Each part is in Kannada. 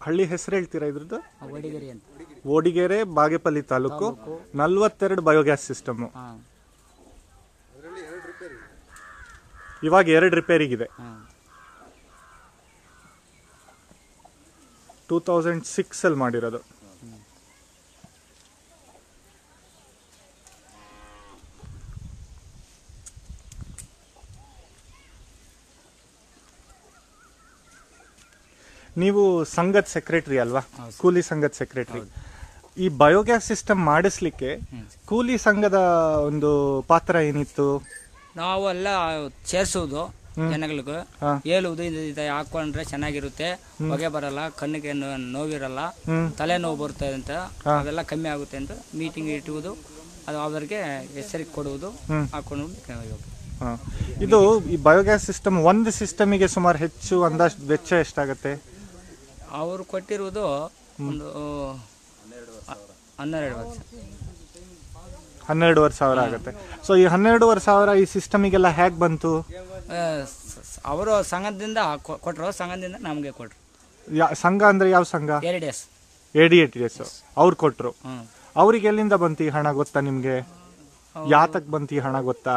ಹಳ್ಳಿ ಹೆಸರು ಹೇಳ್ತೀರಾ ಇದ್ರದ್ದು? ವಡಿಗೆರೆ ಅಂತ. ಓಡಿಗೆರೆ, ಬಾಗೇಪಲ್ಲಿ ತಾಲೂಕು. 42 biogas system. ಇವಾಗ 2 ರಿಪೇರಿಗಿದೆ. 2006 ಅಲ್ಲಿ ಮಾಡಿರೋದು. ನೀವು ಸಂಘದ ಸೆಕ್ರೆಟರಿ ಅಲ್ವಾ? ಕೂಲಿ ಸಂಘದ ಸೆಕ್ರೆಟರಿ. ಈ ಬಯೋಗ್ಯಾಸ್ ಸಿಸ್ಟಮ್ ಮಾಡಿಸ್ಲಿಕ್ಕೆ ಕೂಲಿ ಸಂಘದ ಒಂದು ಪಾತ್ರ ಏನಿತ್ತು? ನಾವೆಲ್ಲ ಸೇರಿಸೋದು, ಜನಗಳಿಗೆ ಹೇಳುವುದು, ಇದು ಹಾಕೊಂಡ್ರೆ ಚೆನ್ನಾಗಿರುತ್ತೆ, ಹೊಗೆ ಬರಲ್ಲ, ಕಣ್ಣಿಗೆ ನೋವಿರಲ್ಲ, ತಲೆನೋವು ಬರ್ತದೆ ಅಂತ, ಅವೆಲ್ಲ ಕಮ್ಮಿ ಆಗುತ್ತೆ ಅಂತ ಮೀಟಿಂಗ್ ಇಟ್ಟುವುದು, ಅದು ಅವರಿಗೆ ಹೆಸರಿಗೆ ಕೊಡುವುದು, ಹಾಕೊಂಡು. ಇದು ಈ ಬಯೋಗ್ಯಾಸ್ ಸಿಸ್ಟಮ್ ಒಂದು ಸಿಸ್ಟಮಿಗೆ ಸುಮಾರು ಹೆಚ್ಚು ಅಂದಾಜು ವೆಚ್ಚ ಎಷ್ಟಾಗತ್ತೆ? ಅವರು ಕೊಟ್ಟಿರುವುದು ಒಂದು 12,500 ಆಗುತ್ತೆ. ಸೊ ಈ 12,500 ಈ ಸಿಸ್ಟಮಿಗೆಲ್ಲ ಹೇಗೆ ಬಂತು? ಅವರು ಸಂಘದಿಂದ ಕೊಟ್ಟರು, ಸಂಘದಿಂದ ನಮಗೆ ಕೊಟ್ಟರು. ಸಂಘ ಅಂದ್ರೆ ಯಾವ ಸಂಘ? ADS ಅವ್ರು ಕೊಟ್ಟರು. ಅವ್ರಿಗೆ ಎಲ್ಲಿಂದ ಬಂತು ಈ ಹಣ ಗೊತ್ತಾ ನಿಮ್ಗೆ? ಯಾತಕ್ ಬಂತು ಈ ಹಣ ಗೊತ್ತಾ?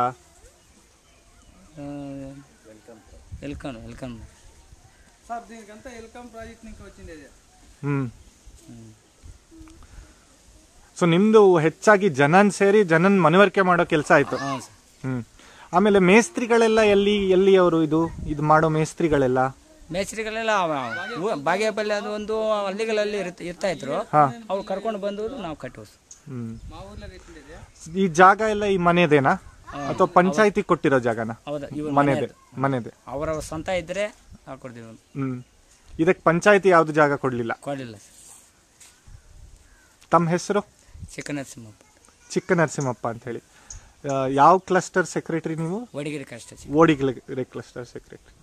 ಸೊ ನಿಮ್ದು ಹೆಚ್ಚಾಗಿ ಜನನ್ ಸೇರಿ ಜನನ್ ಮನವರಿಕೆ ಮಾಡೋ ಕೆಲಸ ಆಯ್ತು. ಆಮೇಲೆ ಮೇಸ್ತ್ರಿಗಳೆಲ್ಲ ಎಲ್ಲಿ ಅವರು ಇದು ಮಾಡೋ ಮೇಸ್ತ್ರಿಗಳೆಲ್ಲ ಬಾಗೇಪಲ್ಲಿ ಅದು ಒಂದು ಹಳ್ಳಿಗಳಲ್ಲಿ ಇರ್ತಾ ಇದ್ರು, ಅವ್ರು ಕರ್ಕೊಂಡು ಬಂದು ನಾವು ಕಟ್ಟೋದು. ಈ ಜಾಗ ಎಲ್ಲ ಈ ಮನೆದೇನಾ ಅಥವಾ ಪಂಚಾಯತಿ ಕೊಟ್ಟಿರೋ ಜಾಗನ? ಮನೆದೆ. ಅವರ ಸ್ವಂತ ಇದ್ರೆ ಕೊಡ್ತೀವಿ. ಇದಕ್ಕೆ ಪಂಚಾಯತಿ ಯಾವ್ದು ಜಾಗ ಕೊಡ್ಲಿಲ್ಲ? ತಮ್ಮ ಹೆಸರು? ಚಿಕ್ಕನರಸಿಂಹಪ್ಪ ಅಂತ ಹೇಳಿ. ಯಾವ ಕ್ಲಸ್ಟರ್ ಸೆಕ್ರೆಟರಿ ನೀವು? ಓಡಿಗೆರೆ ಕ್ಲಸ್ಟರ್ ಸೆಕ್ರೆಟರಿ.